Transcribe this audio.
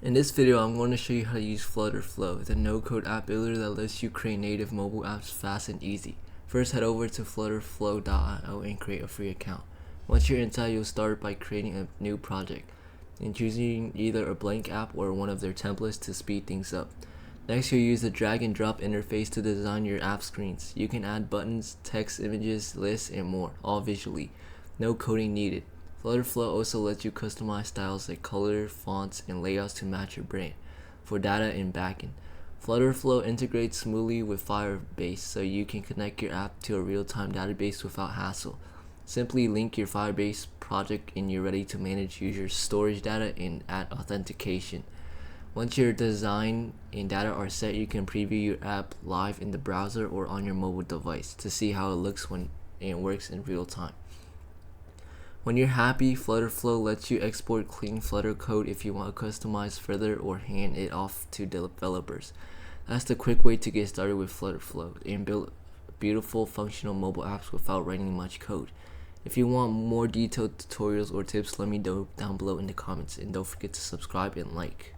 In this video, I'm going to show you how to use FlutterFlow, the no-code app builder that lets you create native mobile apps fast and easy. First, head over to flutterflow.io and create a free account. Once you're inside, you'll start by creating a new project and choosing either a blank app or one of their templates to speed things up. Next, you'll use the drag and drop interface to design your app screens. You can add buttons, text, images, lists, and more, all visually. No coding needed. FlutterFlow also lets you customize styles like color, fonts, and layouts to match your brand for data and backend. FlutterFlow integrates smoothly with Firebase so you can connect your app to a real-time database without hassle. Simply link your Firebase project and you're ready to manage user storage data and add authentication. Once your design and data are set, you can preview your app live in the browser or on your mobile device to see how it looks when it works in real time. When you're happy, FlutterFlow lets you export clean Flutter code if you want to customize further or hand it off to developers. That's the quick way to get started with FlutterFlow and build beautiful functional mobile apps without writing much code. If you want more detailed tutorials or tips, let me know down below in the comments, and don't forget to subscribe and like.